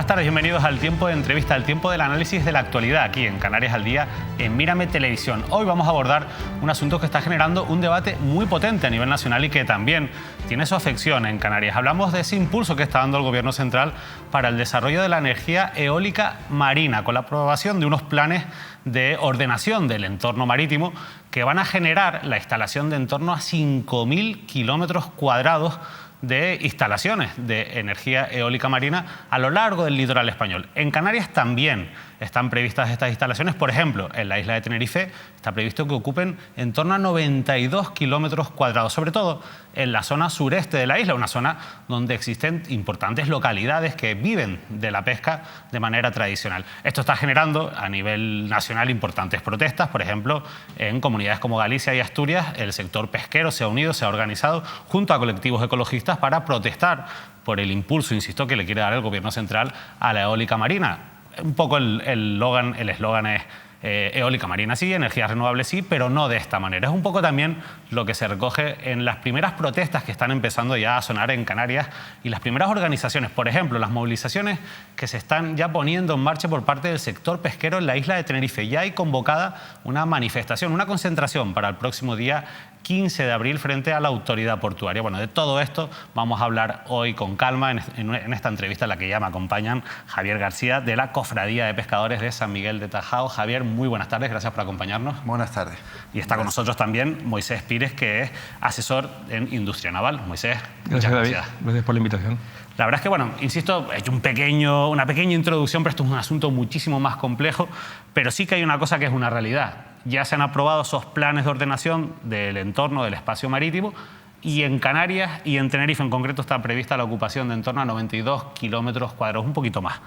buenas tardes, bienvenidos al Tiempo de Entrevista, al tiempo del análisis de la actualidad aquí en Canarias al Día, en Mírame Televisión. Hoy vamos a abordar un asunto que está generando un debate muy potente a nivel nacional y que también tiene su afección en Canarias. Hablamos de ese impulso que está dando el Gobierno central para el desarrollo de la energía eólica marina, con la aprobación de unos planes de ordenación del entorno marítimo que van a generar la instalación de en torno a 5.000 kilómetros cuadrados de instalaciones de energía eólica marina a lo largo del litoral español. En Canarias también están previstas estas instalaciones. Por ejemplo, en la isla de Tenerife está previsto que ocupen en torno a 92 kilómetros cuadrados, sobre todo en la zona sureste de la isla, una zona donde existen importantes localidades que viven de la pesca de manera tradicional. Esto está generando a nivel nacional importantes protestas. Por ejemplo, en comunidades como Galicia y Asturias, el sector pesquero se ha unido, se ha organizado junto a colectivos ecologistas para protestar por el impulso, insisto, que le quiere dar el Gobierno central a la eólica marina. Un poco el eslogan es eólica marina sí, energías renovables sí, pero no de esta manera. Es un poco también lo que se recoge en las primeras protestas que están empezando ya a sonar en Canarias y las primeras organizaciones. Por ejemplo, las movilizaciones que se están ya poniendo en marcha por parte del sector pesquero en la isla de Tenerife. Ya hay convocada una manifestación, una concentración para el próximo día 15 de abril frente a la autoridad portuaria. Bueno, de todo esto vamos a hablar hoy con calma en esta entrevista en la que ya me acompañan Javier García de la Cofradía de Pescadores de San Miguel de Tajao. Javier, muy buenas tardes, gracias por acompañarnos. Buenas tardes. Y está con nosotros también Moisés Pires, que es asesor en industria naval. Moisés, gracias, David. Gracias por la invitación. La verdad es que, bueno, insisto, he hecho una pequeña introducción, pero esto es un asunto muchísimo más complejo, pero sí que hay una cosa que es una realidad. Ya se han aprobado esos planes de ordenación del entorno del espacio marítimo y en Canarias y en Tenerife en concreto está prevista la ocupación de en torno a 92 kilómetros cuadrados, un poquito más.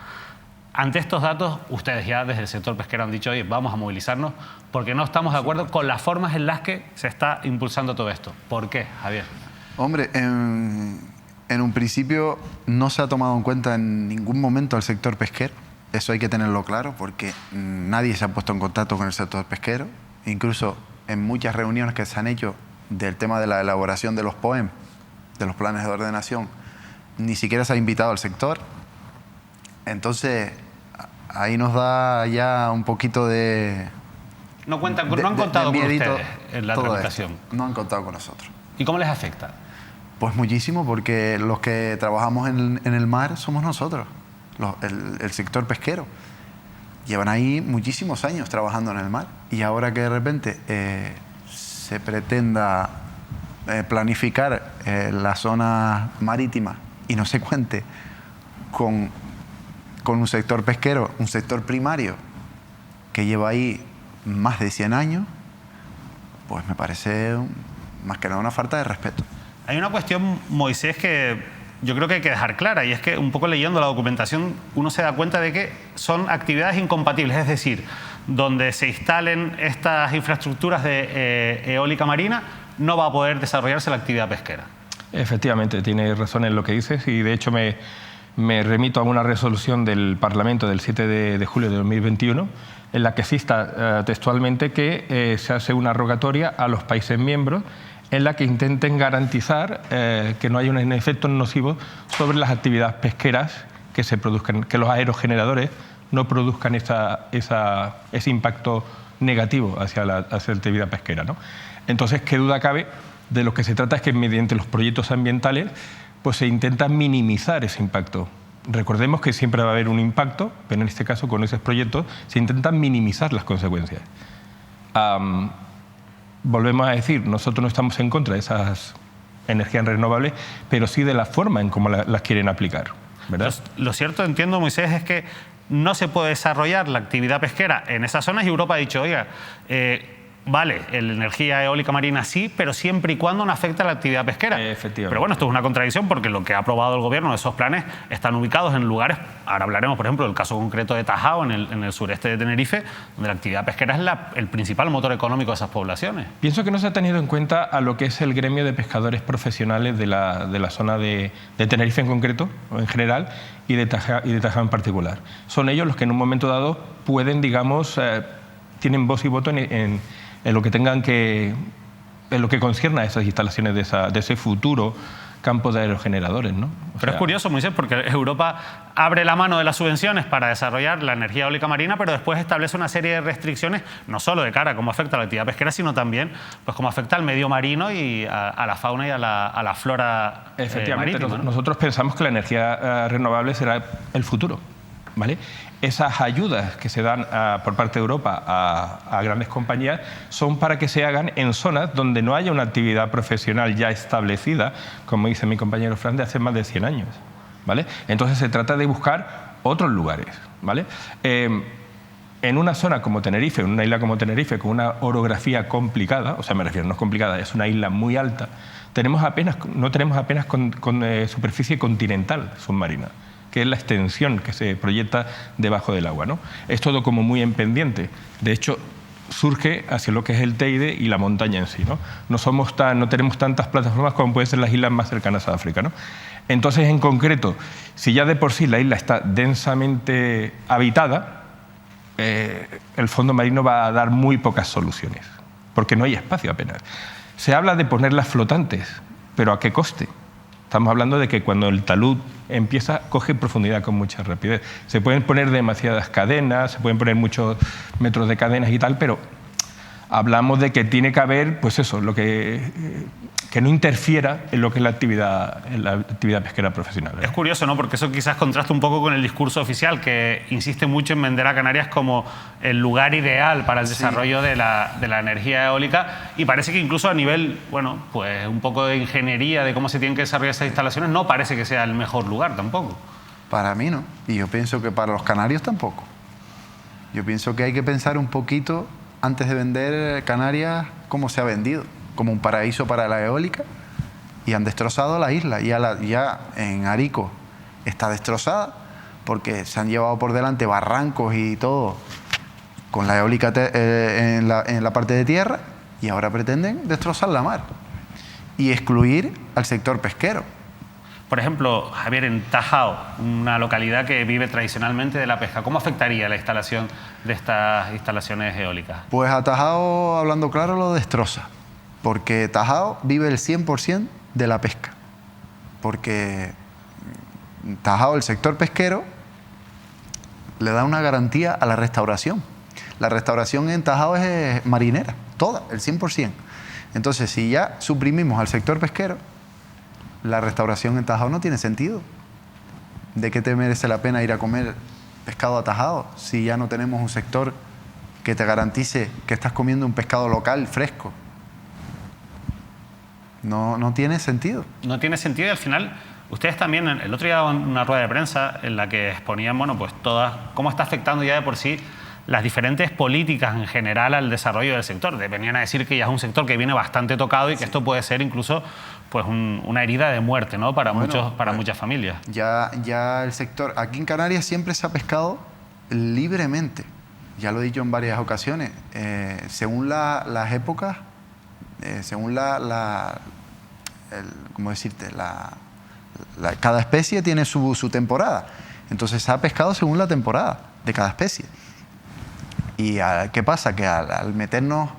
Ante estos datos, ustedes ya desde el sector pesquero han dicho, oye, vamos a movilizarnos porque no estamos de acuerdo con las formas en las que se está impulsando todo esto. ¿Por qué, Javier? Hombre, en un principio no se ha tomado en cuenta en ningún momento al sector pesquero. Eso hay que tenerlo claro porque nadie se ha puesto en contacto con el sector pesquero. Incluso en muchas reuniones que se han hecho del tema de la elaboración de los POEM, de los planes de ordenación, ni siquiera se ha invitado al sector. Entonces, ahí nos da ya un poquito de... No han contado con ustedes en la tramitación. No han contado con nosotros. ¿Y cómo les afecta? Pues muchísimo, porque los que trabajamos en el mar somos nosotros. El sector pesquero. Llevan ahí muchísimos años trabajando en el mar y ahora que de repente se pretenda planificar la zona marítima y no se cuente con un sector pesquero, un sector primario que lleva ahí más de 100 años, pues me parece más que nada una falta de respeto. Hay una cuestión, Moisés, que yo creo que hay que dejar clara, y es que un poco leyendo la documentación uno se da cuenta de que son actividades incompatibles, es decir, donde se instalen estas infraestructuras de eólica marina no va a poder desarrollarse la actividad pesquera. Efectivamente, tiene razón en lo que dices y de hecho me remito a una resolución del Parlamento del 7 de julio de 2021 en la que se insta textualmente que se hace una rogatoria a los países miembros en la que intenten garantizar que no haya un efecto nocivo sobre las actividades pesqueras que se produzcan, que los aerogeneradores no produzcan ese impacto negativo hacia la actividad pesquera, ¿no? Entonces, qué duda cabe, de lo que se trata es que mediante los proyectos ambientales pues se intenta minimizar ese impacto. Recordemos que siempre va a haber un impacto, pero en este caso con esos proyectos se intentan minimizar las consecuencias. Volvemos a decir, nosotros no estamos en contra de esas energías renovables, pero sí de la forma en cómo las quieren aplicar, ¿verdad? Lo cierto, entiendo, Moisés, es que no se puede desarrollar la actividad pesquera en esas zonas y Europa ha dicho, oiga, vale, la energía eólica marina sí, pero siempre y cuando no afecte a la actividad pesquera. Efectivamente. Pero bueno, esto es una contradicción porque lo que ha aprobado el Gobierno, esos planes, están ubicados en lugares, ahora hablaremos, por ejemplo, del caso concreto de Tajao, en el sureste de Tenerife, donde la actividad pesquera es el principal motor económico de esas poblaciones. Pienso que no se ha tenido en cuenta a lo que es el gremio de pescadores profesionales de la zona de Tenerife en concreto, o en general, y de Tajao en particular. Son ellos los que en un momento dado pueden, digamos, tienen voz y voto en lo que tengan que, en lo que concierne a esas instalaciones de ese futuro campos de aerogeneradores, ¿no? Pero es curioso, Moisés, porque Europa abre la mano de las subvenciones para desarrollar la energía eólica marina, pero después establece una serie de restricciones, no solo de cara a cómo afecta a la actividad pesquera, sino también pues cómo afecta al medio marino y a la fauna y a la flora Efectivamente, marítima, ¿no? Nosotros pensamos que la energía renovable será el futuro, ¿vale? Esas ayudas que se dan por parte de Europa a grandes compañías son para que se hagan en zonas donde no haya una actividad profesional ya establecida, como dice mi compañero Fran, de hace más de 100 años, ¿vale? Entonces se trata de buscar otros lugares, ¿vale? En una zona como Tenerife, en una isla como Tenerife, con una orografía complicada, o sea, me refiero, no es complicada, es una isla muy alta, no tenemos apenas superficie continental submarina, que es la extensión que se proyecta debajo del agua, ¿no? Es todo como muy en pendiente. De hecho, surge hacia lo que es el Teide y la montaña en sí, ¿no? No tenemos tantas plataformas como pueden ser las islas más cercanas a África, ¿no? Entonces, en concreto, si ya de por sí la isla está densamente habitada, el fondo marino va a dar muy pocas soluciones, porque no hay espacio apenas. Se habla de ponerlas flotantes, pero ¿a qué coste? Estamos hablando de que cuando el talud empieza, coge profundidad con mucha rapidez. Se pueden poner demasiadas cadenas, se pueden poner muchos metros de cadenas y tal, pero hablamos de que tiene que haber, pues eso, que no interfiera en lo que es la actividad pesquera profesional, ¿eh? Es curioso, ¿no? Porque eso quizás contrasta un poco con el discurso oficial, que insiste mucho en vender a Canarias como el lugar ideal para el desarrollo de la energía eólica, y parece que incluso a nivel, bueno, pues un poco de ingeniería de cómo se tienen que desarrollar esas instalaciones, no parece que sea el mejor lugar tampoco. Para mí no, y yo pienso que para los canarios tampoco. Yo pienso que hay que pensar un poquito antes de vender Canarias cómo se ha vendido, como un paraíso para la eólica, y han destrozado la isla. Ya en Arico está destrozada porque se han llevado por delante barrancos y todo con la eólica en la parte de tierra, y ahora pretenden destrozar la mar y excluir al sector pesquero. Por ejemplo, Javier, en Tajao, una localidad que vive tradicionalmente de la pesca, ¿cómo afectaría la instalación de estas instalaciones eólicas? Pues a Tajao, hablando claro, lo destroza, porque Tajao vive el 100% de la pesca, porque Tajao, el sector pesquero, le da una garantía a la restauración. La restauración en Tajao es marinera, toda, el 100%. Entonces, si ya suprimimos al sector pesquero, la restauración en Tajao no tiene sentido. ¿De qué te merece la pena ir a comer pescado a Tajao si ya no tenemos un sector que te garantice que estás comiendo un pescado local, fresco? No tiene sentido. No tiene sentido, y al final ustedes también, el otro día daban una rueda de prensa en la que exponían, bueno, pues cómo está afectando ya de por sí las diferentes políticas en general al desarrollo del sector. Venían a decir que ya es un sector que viene bastante tocado y que esto puede ser incluso pues una herida de muerte, ¿no? Para muchas familias. Ya el sector, aquí en Canarias siempre se ha pescado libremente. Ya lo he dicho en varias ocasiones. Según las épocas, según ¿cómo decirte? Cada especie tiene su temporada. Entonces se ha pescado según la temporada de cada especie. ¿Y qué pasa? Que al meternos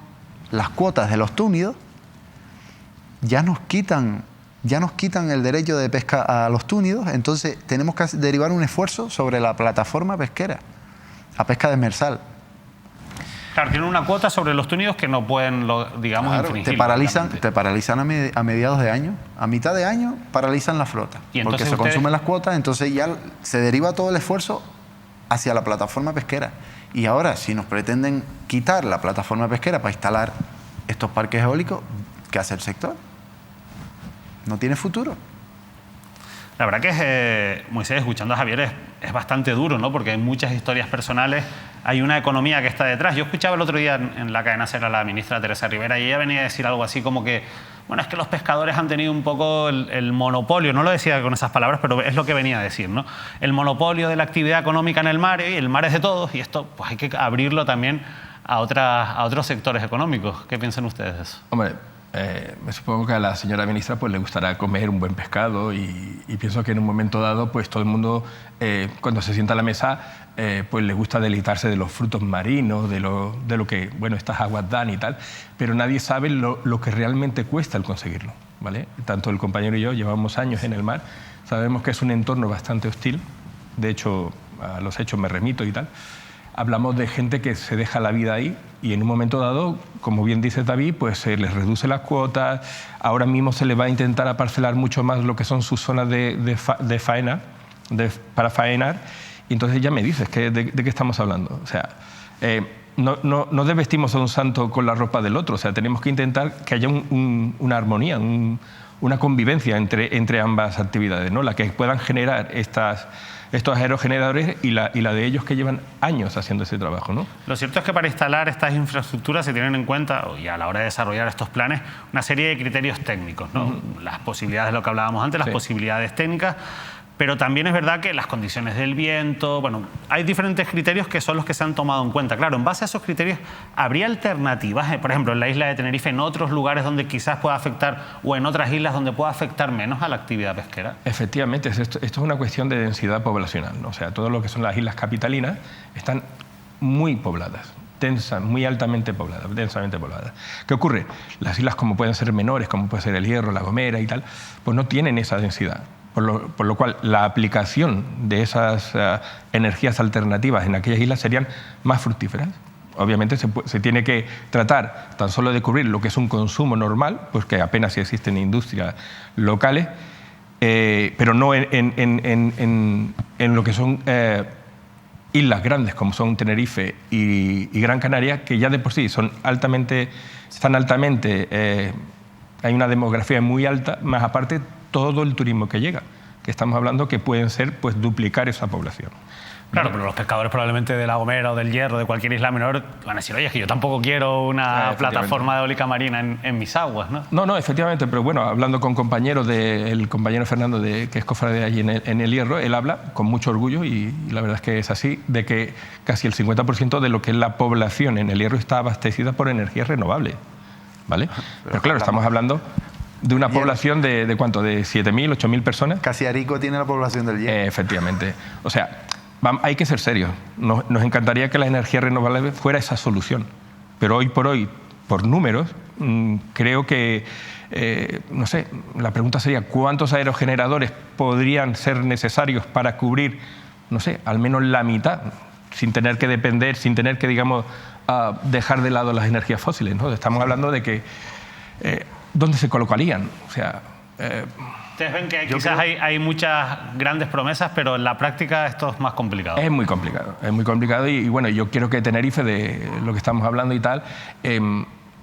las cuotas de los túnidos, ya nos quitan el derecho de pesca a los túnidos, entonces tenemos que derivar un esfuerzo sobre la plataforma pesquera, a pesca demersal. Claro, tienen una cuota sobre los túnidos que no pueden, digamos, claro, infringir. Te paralizan a mediados de año, a mitad de año paralizan la flota, porque se consumen las cuotas, entonces ya se deriva todo el esfuerzo hacia la plataforma pesquera. Y ahora, si nos pretenden quitar la plataforma pesquera para instalar estos parques eólicos, ¿qué hace el sector? No tiene futuro. La verdad que, Moisés, escuchando a Javier es bastante duro, ¿no? Porque hay muchas historias personales, hay una economía que está detrás. Yo escuchaba el otro día en la cadena SER a la ministra Teresa Rivera, y ella venía a decir algo así como que, bueno, es que los pescadores han tenido un poco el monopolio, no lo decía con esas palabras, pero es lo que venía a decir, ¿no? El monopolio de la actividad económica en el mar, y el mar es de todos, y esto pues hay que abrirlo también a otros sectores económicos. ¿Qué piensan ustedes de eso? Hombre, me supongo que a la señora ministra pues le gustará comer un buen pescado, y pienso que en un momento dado pues todo el mundo cuando se sienta a la mesa pues le gusta deleitarse de los frutos marinos, de lo que, bueno, estas aguas dan y tal, pero nadie sabe lo que realmente cuesta el conseguirlo, ¿vale? Tanto el compañero y yo llevamos años en el mar, sabemos que es un entorno bastante hostil, de hecho a los hechos me remito y tal. Hablamos de gente que se deja la vida ahí y en un momento dado, como bien dice David, pues se les reduce las cuotas, ahora mismo se les va a intentar aparcelar mucho más lo que son sus zonas de faena, para faenar, y entonces ya me dices ¿de qué estamos hablando? O sea, no desvestimos a un santo con la ropa del otro, o sea, tenemos que intentar que haya una armonía, una convivencia entre ambas actividades, ¿no? La que puedan generar estos aerogeneradores y la de ellos que llevan años haciendo ese trabajo, ¿no? Lo cierto es que para instalar estas infraestructuras se tienen en cuenta, y a la hora de desarrollar estos planes, una serie de criterios técnicos, ¿no? Las posibilidades de lo que hablábamos antes, las posibilidades técnicas, pero también es verdad que las condiciones del viento, bueno, hay diferentes criterios que son los que se han tomado en cuenta. Claro, en base a esos criterios, ¿habría alternativas, por ejemplo, en la isla de Tenerife, en otros lugares donde quizás pueda afectar, o en otras islas donde pueda afectar menos a la actividad pesquera? Efectivamente, esto es una cuestión de densidad poblacional, ¿no? O sea, todo lo que son las islas capitalinas están muy pobladas, muy altamente pobladas, densamente pobladas. ¿Qué ocurre? Las islas como pueden ser menores, como puede ser El Hierro, La Gomera y tal, pues no tienen esa densidad. Por lo cual, la aplicación de esas energías alternativas en aquellas islas serían más fructíferas. Obviamente se tiene que tratar tan solo de cubrir lo que es un consumo normal, pues que apenas si existen industrias locales, pero no en lo que son islas grandes como son Tenerife y Gran Canaria, que ya de por sí están altamente, hay una demografía muy alta, más aparte todo el turismo que llega, que estamos hablando que pueden ser, pues, duplicar esa población. Claro, pero los pescadores probablemente de La Gomera o del Hierro, de cualquier isla menor, van a decir, oye, es que yo tampoco quiero una plataforma eólica marina en mis aguas, ¿no? No, efectivamente, pero bueno, hablando con compañeros, el compañero Fernando, que es cofrade allí en el Hierro, él habla con mucho orgullo, y la verdad es que es así, de que casi el 50% de lo que es la población en el Hierro está abastecida por energías renovables, ¿vale? Pero claro, estamos hablando de una población de ¿cuánto? De 7.000, 8.000 personas. Casi Arico tiene la población del Hierro. Efectivamente. O sea, hay que ser serios. Nos encantaría que la energía renovable fuera esa solución. Pero hoy por hoy, por números, creo que, no sé, la pregunta sería ¿cuántos aerogeneradores podrían ser necesarios para cubrir, no sé, al menos la mitad, sin tener que depender, sin tener que, digamos, dejar de lado las energías fósiles, ¿no? Estamos hablando de que ¿dónde se colocarían? O sea, ustedes ven que quizás hay muchas grandes promesas, pero en la práctica esto es más complicado. Es muy complicado y bueno, yo quiero que Tenerife, de lo que estamos hablando y tal,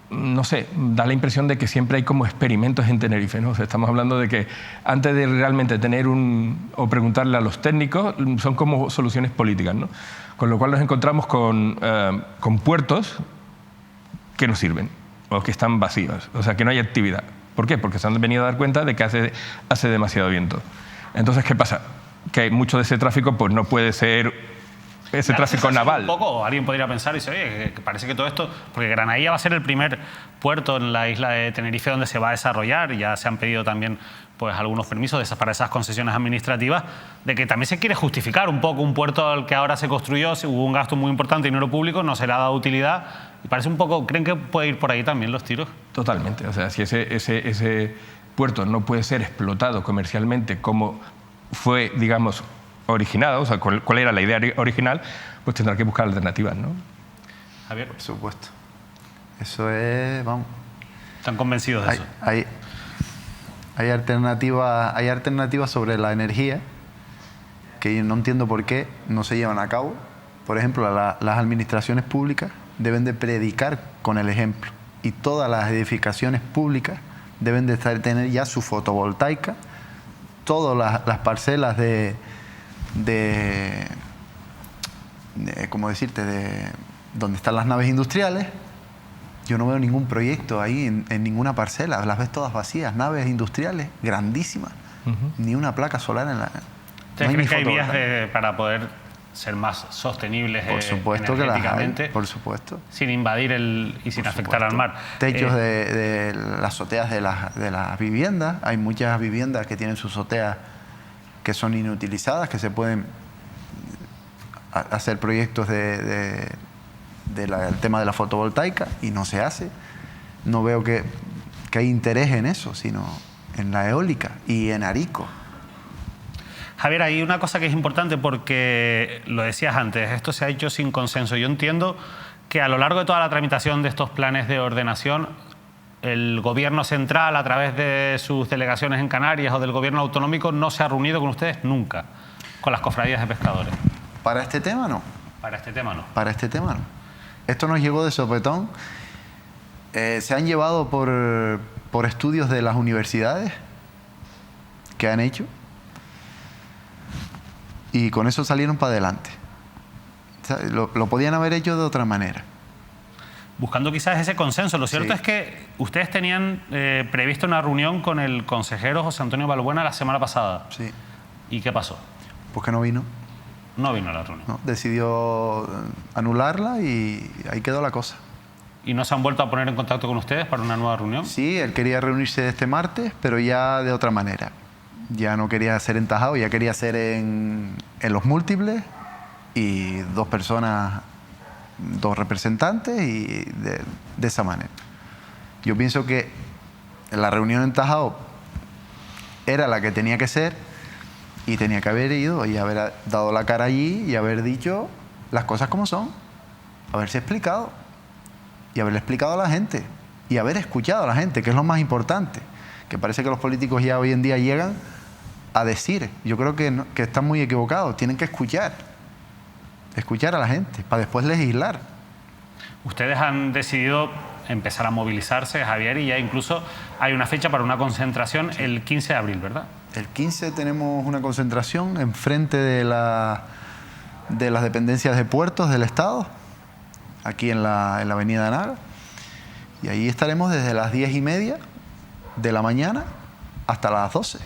no sé, da la impresión de que siempre hay como experimentos en Tenerife, ¿no? O sea, estamos hablando de que antes de realmente tener o preguntarle a los técnicos, son como soluciones políticas, ¿no? Con lo cual nos encontramos con puertos que no sirven o que están vacíos, o sea, que no hay actividad. ¿Por qué? Porque se han venido a dar cuenta de que hace demasiado viento. Entonces, ¿qué pasa? Que mucho de ese tráfico pues no puede ser ese tráfico naval. Un poco, alguien podría pensar y decir, oye, que parece que todo esto, porque Granadilla va a ser el primer puerto en la isla de Tenerife donde se va a desarrollar, y ya se han pedido también pues algunos permisos para esas concesiones administrativas, de que también se quiere justificar un poco un puerto al que ahora se construyó, hubo un gasto muy importante de dinero público, no se le ha dado utilidad, y parece un poco, ¿creen que puede ir por ahí también los tiros? Totalmente, o sea, si ese puerto no puede ser explotado comercialmente como fue, digamos, originado, o sea, cuál era la idea original, pues tendrá que buscar alternativas, ¿no? Javier. Por supuesto. Eso es, vamos. ¿Están convencidos de eso? Hay alternativas sobre la energía que yo no entiendo por qué no se llevan a cabo. Por ejemplo, las administraciones públicas deben de predicar con el ejemplo, y todas las edificaciones públicas deben de tener ya su fotovoltaica, todas las parcelas ¿cómo decirte?, de donde están las naves industriales. Yo no veo ningún proyecto ahí en ninguna parcela, las ves todas vacías, naves industriales grandísimas, ni una placa solar en la... ¿Ustedes creen que hay vías para poder ser más sostenibles energéticamente? Por supuesto. Sin invadir y sin afectar al mar. Techos de las azoteas de las viviendas. Hay muchas viviendas que tienen sus azoteas que son inutilizadas, que se pueden hacer proyectos del tema de la fotovoltaica, y no se hace. No veo que hay interés en eso, sino en la eólica y en Arico. Javier, hay una cosa que es importante porque lo decías antes, esto se ha hecho sin consenso. Yo entiendo que a lo largo de toda la tramitación de estos planes de ordenación, el gobierno central, a través de sus delegaciones en Canarias o del gobierno autonómico, no se ha reunido con ustedes nunca, con las cofradías de pescadores. ¿Para este tema no? Para este tema no. Para este tema no. Esto nos llegó de sopetón. Se han llevado por estudios de las universidades que han hecho y con eso salieron para adelante. O sea, lo podían haber hecho de otra manera. Buscando quizás ese consenso. Lo cierto Sí. es que ustedes tenían previsto una reunión con el consejero José Antonio Balbuena la semana pasada. Sí. ¿Y qué pasó? Pues que no vino. No vino a la reunión. ¿No? Decidió anularla y ahí quedó la cosa. ¿Y no se han vuelto a poner en contacto con ustedes para una nueva reunión? Sí, él quería reunirse este martes, pero ya de otra manera. Ya no quería ser en Tajao, ya quería ser en los múltiples y 2 personas, 2 representantes y de esa manera. Yo pienso que la reunión en Tajao era la que tenía que ser y tenía que haber ido y haber dado la cara allí y haber dicho las cosas como son, haberse explicado y haberle explicado a la gente y haber escuchado a la gente, que es lo más importante, que parece que los políticos ya hoy en día llegan a decir. Yo creo que, no, que están muy equivocados, tienen que escuchar a la gente para después legislar. Ustedes han decidido empezar a movilizarse, Javier, y ya incluso hay una fecha para una concentración el 15 de abril, ¿verdad? El 15 tenemos una concentración enfrente de las dependencias de puertos del Estado, aquí en la avenida Nara, y ahí estaremos desde las 10:30 de la mañana hasta las 12,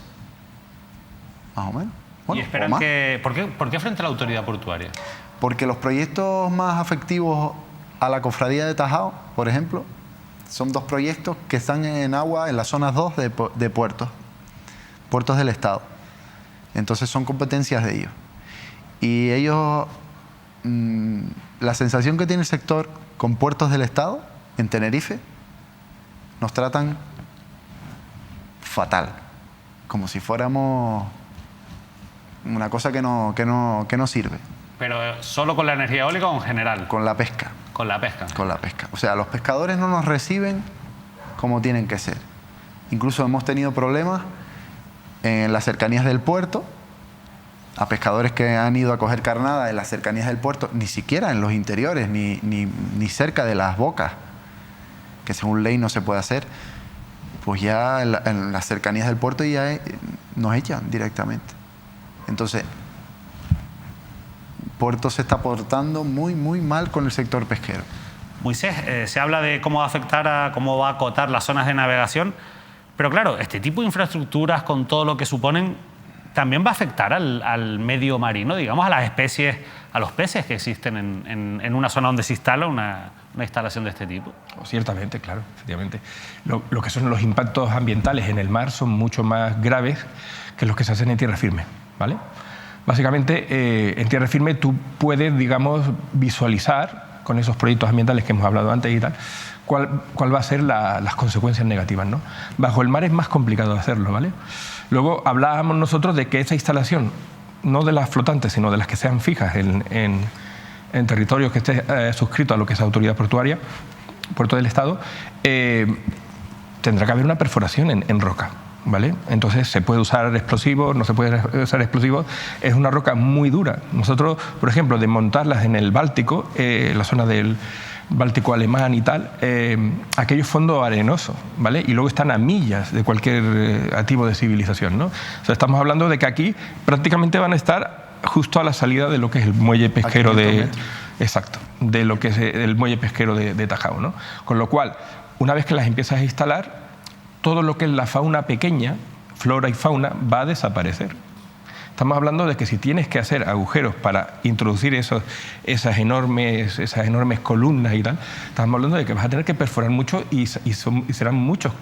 más o menos. Bueno, y esperan que... ¿Por qué frente a la autoridad portuaria? Porque los proyectos más afectivos a la cofradía de Tajao, por ejemplo, son 2 proyectos que están en agua en las zonas 2 de puertos del Estado. Entonces son competencias de ellos. Y ellos, la sensación que tiene el sector con puertos del Estado en Tenerife, nos tratan fatal, como si fuéramos una cosa que no sirve. ¿Pero solo con la energía eólica o en general? Con la pesca. Con la pesca. Con la pesca. O sea, los pescadores no nos reciben como tienen que ser. Incluso hemos tenido problemas en las cercanías del puerto, a pescadores que han ido a coger carnada en las cercanías del puerto, ni siquiera en los interiores, ni cerca de las bocas, que según ley no se puede hacer, pues ya en las cercanías del puerto ya nos echan directamente. Entonces, Puerto se está portando muy, muy mal con el sector pesquero. Moisés, se habla de cómo va a afectar, cómo va a acotar las zonas de navegación, pero claro, este tipo de infraestructuras con todo lo que suponen también va a afectar al medio marino, digamos, a las especies, a los peces que existen en una zona donde se instala una instalación de este tipo. Ciertamente, claro, efectivamente. Lo que son los impactos ambientales en el mar son mucho más graves que los que se hacen en tierra firme, ¿vale? Básicamente, en tierra firme tú puedes, digamos, visualizar con esos proyectos ambientales que hemos hablado antes y tal, cuál va a ser las consecuencias negativas, ¿no? Bajo el mar es más complicado hacerlo, ¿vale? Luego hablábamos nosotros de que esa instalación, no de las flotantes, sino de las que sean fijas en territorios que esté suscrito a lo que es autoridad portuaria, puerto del Estado, tendrá que haber una perforación en roca, ¿vale? Entonces se puede usar explosivos, no se puede usar explosivos, es una roca muy dura. Nosotros, por ejemplo, de montarlas en el Báltico, la zona del Báltico alemán y tal, aquello es fondo arenoso, ¿vale? Y luego están a millas de cualquier tipo de civilización, ¿no? O sea, estamos hablando de que aquí prácticamente van a estar justo a la salida de lo que es el muelle pesquero exacto, de lo que es el muelle pesquero de Tajao, ¿no? Con lo cual, una vez que las empiezas a instalar, todo lo que es la fauna pequeña, flora y fauna, va a desaparecer. Estamos hablando de que si tienes que hacer agujeros para introducir esas enormes columnas y tal, estamos hablando de que vas a tener que perforar mucho y serán muchos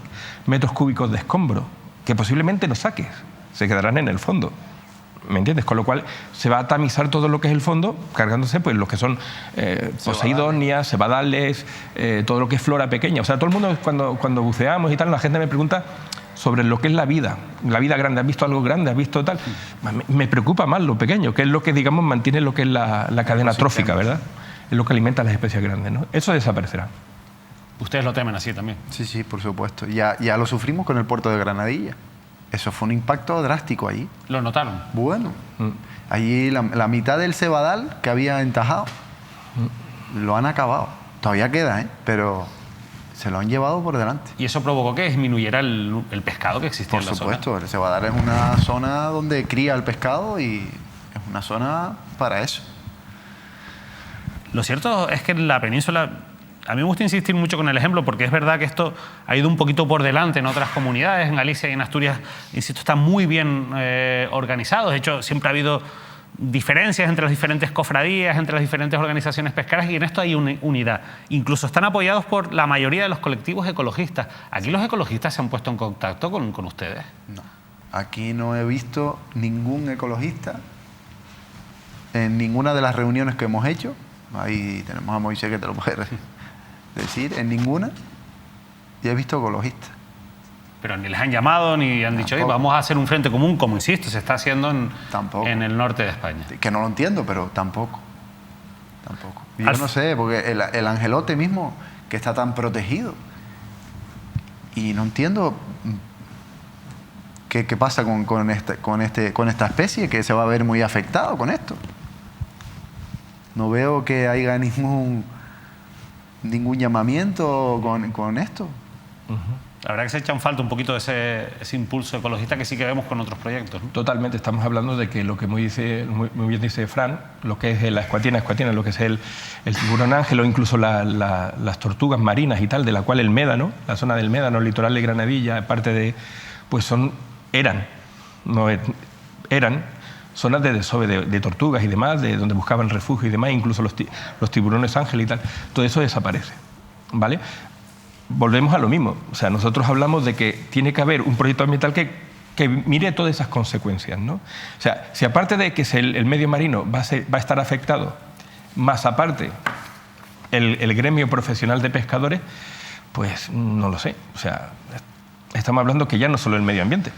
metros cúbicos de escombro que posiblemente no saques, se quedarán en el fondo. ¿Me entiendes? Con lo cual se va a tamizar todo lo que es el fondo, cargándose pues lo que son poseidonias, cebadales, todo lo que es flora pequeña. O sea, todo el mundo cuando buceamos y tal, la gente me pregunta sobre lo que es la vida grande. ¿Has visto algo grande? ¿Has visto tal? Me preocupa más lo pequeño, que es lo que, digamos, mantiene lo que es la cadena trófica, ¿verdad? Es lo que alimenta a las especies grandes, ¿no? Eso desaparecerá. Ustedes lo temen así también. Sí, sí, por supuesto. Ya lo sufrimos con el puerto de Granadilla. Eso fue un impacto drástico allí. ¿Lo notaron? Bueno, allí la mitad del cebadal que había entajado lo han acabado. Todavía queda, ¿eh? Pero se lo han llevado por delante. ¿Y eso provocó que disminuyera el pescado que existía en la zona? Por supuesto, el cebadal es una zona donde cría el pescado y es una zona para eso. Lo cierto es que en la península, a mí me gusta insistir mucho con el ejemplo, porque es verdad que esto ha ido un poquito por delante en otras comunidades. En Galicia y en Asturias, insisto, están muy bien organizados. De hecho, siempre ha habido diferencias entre las diferentes cofradías, entre las diferentes organizaciones pesqueras, y en esto hay unidad. Incluso están apoyados por la mayoría de los colectivos ecologistas. ¿Aquí los ecologistas se han puesto en contacto con ustedes? No. Aquí no he visto ningún ecologista en ninguna de las reuniones que hemos hecho. Ahí tenemos a Moisés que te lo puede decir. En ninguna. Y he visto ecologistas. Pero ni les han llamado ni han dicho, oye, vamos a hacer un frente común, como insisto, se está haciendo en el norte de España. Que no lo entiendo, pero tampoco. Y yo no sé, porque el angelote mismo, que está tan protegido. Y no entiendo qué pasa con esta especie, que se va a ver muy afectado con esto. No veo que haya ningún llamamiento con esto. La verdad que se echa en falta un poquito de ese impulso ecologista que sí que vemos con otros proyectos, ¿no? Totalmente, estamos hablando de que lo que muy bien dice Fran, lo que es la escuatina, lo que es el tiburón ángel o incluso las tortugas marinas y tal, de la cual el médano, la zona del médano, el litoral de Granadilla, parte de, pues eran zonas de desove de tortugas y demás, de donde buscaban refugio y demás, incluso los tiburones ángel y tal, todo eso desaparece, ¿vale? Volvemos a lo mismo, o sea, nosotros hablamos de que tiene que haber un proyecto ambiental que mire todas esas consecuencias, ¿no? O sea, si aparte de que el medio marino va a estar afectado, más aparte el gremio profesional de pescadores, pues no lo sé, o sea, estamos hablando que ya no solo el medio ambiente,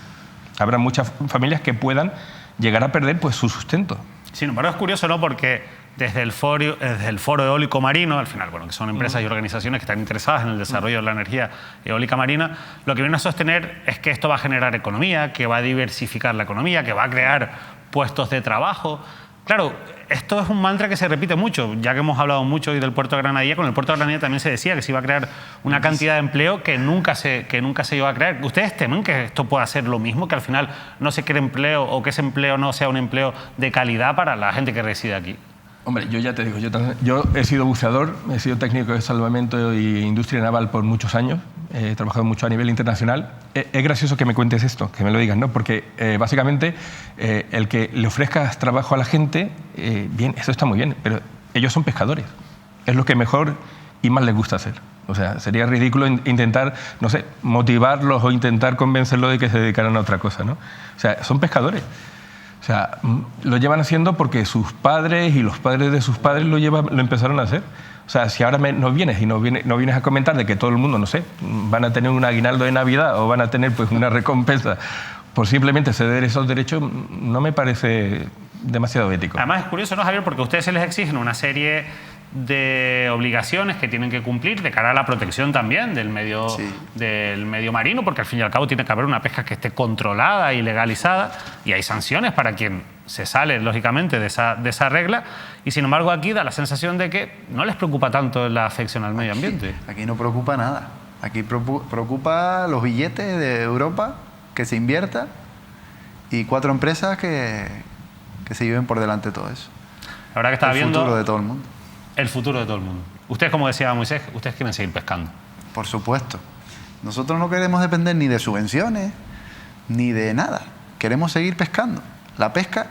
habrá muchas familias que puedan llegar a perder pues su sustento. Sin embargo, es curioso, ¿no? Porque desde el Foro Eólico Marino, al final, bueno, que son empresas y organizaciones que están interesadas en el desarrollo de la energía eólica marina, lo que vienen a sostener es que esto va a generar economía, que va a diversificar la economía, que va a crear puestos de trabajo. Claro, esto es un mantra que se repite mucho, ya que hemos hablado mucho hoy del puerto de Granadilla. Con el puerto de Granadilla también se decía que se iba a crear una cantidad de empleo que nunca se iba a crear. ¿Ustedes temen que esto pueda ser lo mismo, que al final no se cree empleo o que ese empleo no sea un empleo de calidad para la gente que reside aquí? Hombre, yo ya te digo, yo he sido buceador, he sido técnico de salvamento y industria naval por muchos años, he trabajado mucho a nivel internacional. Es gracioso que me cuentes esto, que me lo digas, ¿no? Porque básicamente el que le ofrezcas trabajo a la gente, bien, eso está muy bien, pero ellos son pescadores, es lo que mejor y más les gusta hacer. O sea, sería ridículo intentar, no sé, motivarlos o intentar convencerlos de que se dedicaran a otra cosa, ¿no? O sea, son pescadores. O sea, lo llevan haciendo porque sus padres y los padres de sus padres lo empezaron a hacer. O sea, si ahora no vienes a comentar de que todo el mundo, no sé, van a tener un aguinaldo de Navidad o van a tener pues una recompensa por simplemente ceder esos derechos, no me parece demasiado ético. Además es curioso, ¿no, Javier? Porque a ustedes se les exigen una serie de obligaciones que tienen que cumplir de cara a la protección también del medio marino, porque al fin y al cabo tiene que haber una pesca que esté controlada y legalizada, y hay sanciones para quien se sale, lógicamente, de esa regla, y sin embargo aquí da la sensación de que no les preocupa tanto la afección al medio ambiente. Aquí no preocupa nada. Aquí preocupa los billetes de Europa, que se invierta, y 4 empresas que se lleven por delante todo eso. La verdad que estaba viendo... El futuro de todo el mundo. El futuro de todo el mundo. Ustedes, como decía Moisés, ustedes quieren seguir pescando. Por supuesto. Nosotros no queremos depender ni de subvenciones, ni de nada. Queremos seguir pescando. La pesca,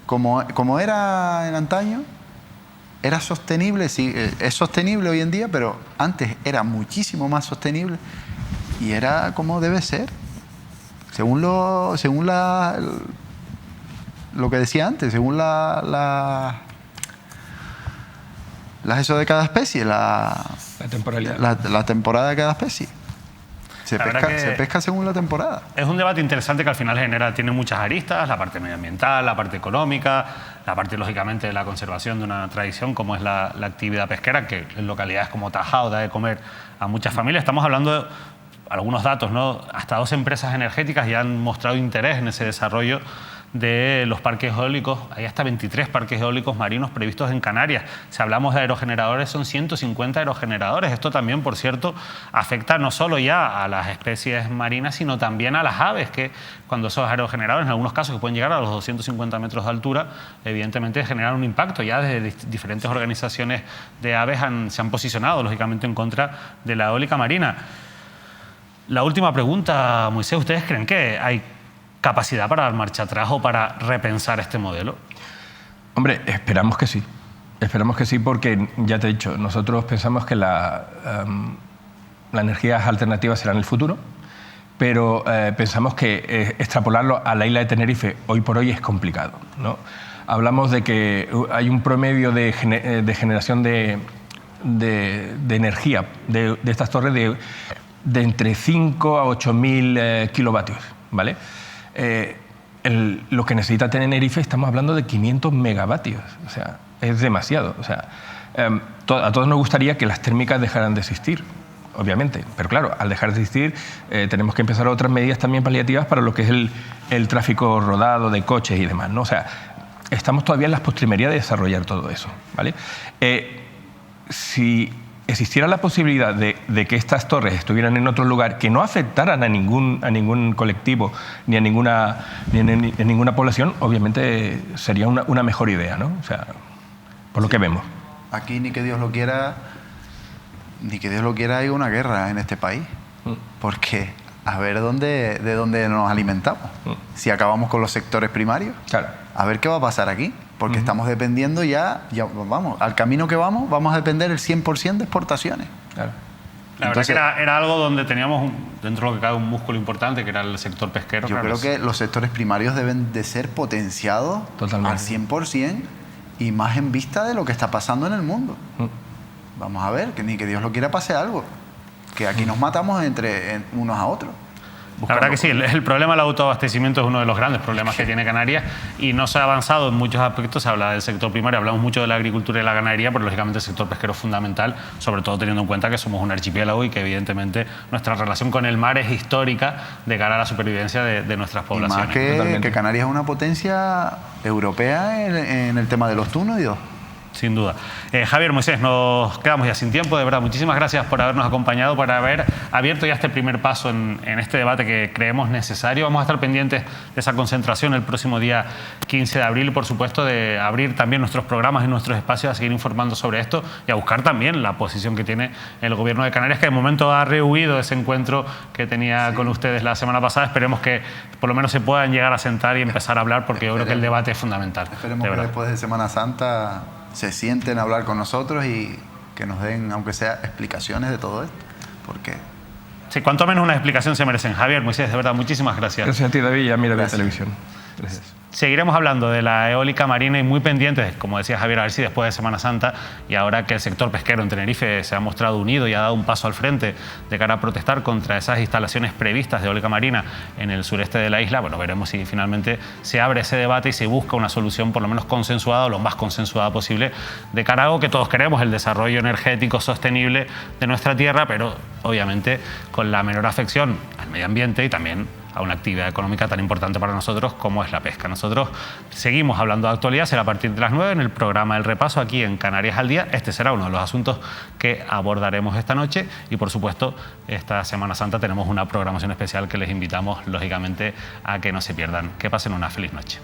como era en antaño, era sostenible, sí, es sostenible hoy en día, pero antes era muchísimo más sostenible y era como debe ser. Según lo que decía antes, según eso de cada especie, la temporada de cada especie. Se pesca según la temporada. Es un debate interesante que al final tiene muchas aristas, la parte medioambiental, la parte económica, la parte lógicamente de la conservación de una tradición como es la actividad pesquera, que en localidades como Tajao da de comer a muchas familias. Estamos hablando de algunos datos, ¿no? Hasta 2 empresas energéticas ya han mostrado interés en ese desarrollo de los parques eólicos. Hay hasta 23 parques eólicos marinos previstos en Canarias. Si hablamos de aerogeneradores, son 150 aerogeneradores. Esto también, por cierto, afecta no solo ya a las especies marinas, sino también a las aves, que cuando esos aerogeneradores, en algunos casos que pueden llegar a los 250 metros de altura, evidentemente generan un impacto. Ya desde diferentes organizaciones de aves se han posicionado, lógicamente, en contra de la eólica marina. La última pregunta, Moisés, ¿ustedes creen que hay capacidad para dar marcha atrás o para repensar este modelo? Hombre, esperamos que sí. Esperamos que sí, porque ya te he dicho, nosotros pensamos que las energías alternativas serán el futuro, pero pensamos que extrapolarlo a la isla de Tenerife hoy por hoy es complicado, ¿no? Hablamos de que hay un promedio de generación de energía de estas torres de entre 5 a 8.000 kilovatios, ¿vale? Lo que necesita Tenerife, estamos hablando de 500 megavatios, o sea, es demasiado. O sea, a todos nos gustaría que las térmicas dejaran de existir, obviamente, pero claro, al dejar de existir tenemos que empezar otras medidas también paliativas para lo que es el tráfico rodado de coches y demás, ¿no? O sea, estamos todavía en las postrimerías de desarrollar todo eso, ¿vale? Si existiera la posibilidad de que estas torres estuvieran en otro lugar que no afectaran a ningún colectivo ni a ninguna población, obviamente sería una mejor idea, ¿no? O sea, por lo que vemos. Aquí ni que Dios lo quiera, hay una guerra en este país, porque a ver de dónde nos alimentamos. Si acabamos con los sectores primarios, claro, a ver qué va a pasar aquí. Porque estamos dependiendo ya vamos, al camino que vamos a depender el 100% de exportaciones. Claro. La verdad que era algo donde teníamos, dentro de lo que cabe, un músculo importante, que era el sector pesquero. Yo creo que los sectores primarios deben de ser potenciados totalmente al 100% y más en vista de lo que está pasando en el mundo. Vamos a ver, que ni que Dios lo quiera pase algo. Que aquí nos matamos entre unos a otros. La verdad que sí, el problema del autoabastecimiento es uno de los grandes problemas que tiene Canarias y no se ha avanzado en muchos aspectos. Se habla del sector primario, hablamos mucho de la agricultura y la ganadería, pero lógicamente el sector pesquero es fundamental, sobre todo teniendo en cuenta que somos un archipiélago y que evidentemente nuestra relación con el mar es histórica de cara a la supervivencia de nuestras poblaciones. Y más que Canarias es una potencia europea en el tema de los túnidos. Sin duda. Javier, Moisés, nos quedamos ya sin tiempo. De verdad, muchísimas gracias por habernos acompañado, por haber abierto ya este primer paso en este debate que creemos necesario. Vamos a estar pendientes de esa concentración el próximo día 15 de abril y, por supuesto, de abrir también nuestros programas y nuestros espacios a seguir informando sobre esto y a buscar también la posición que tiene el Gobierno de Canarias, que de momento ha rehuido ese encuentro que tenía con ustedes la semana pasada. Esperemos que por lo menos se puedan llegar a sentar y empezar a hablar, porque yo creo que el debate es fundamental. Esperemos que después de Semana Santa se sienten a hablar con nosotros y que nos den, aunque sea, explicaciones de todo esto. Porque... Sí, cuanto menos una explicación se merecen. Javier, Moisés, de verdad, muchísimas gracias. Gracias a ti, David, y a Mira Televisión. Gracias. Seguiremos hablando de la eólica marina y muy pendientes, como decía Javier, a ver si después de Semana Santa y ahora que el sector pesquero en Tenerife se ha mostrado unido y ha dado un paso al frente de cara a protestar contra esas instalaciones previstas de eólica marina en el sureste de la isla, bueno, veremos si finalmente se abre ese debate y se busca una solución por lo menos consensuada o lo más consensuada posible de cara a algo que todos queremos, el desarrollo energético sostenible de nuestra tierra, pero obviamente con la menor afección al medio ambiente y también a una actividad económica tan importante para nosotros como es la pesca. Nosotros seguimos hablando de actualidad, será a partir de las 9 en el programa El Repaso aquí en Canarias al Día. Este será uno de los asuntos que abordaremos esta noche y, por supuesto, esta Semana Santa tenemos una programación especial que les invitamos, lógicamente, a que no se pierdan. Que pasen una feliz noche.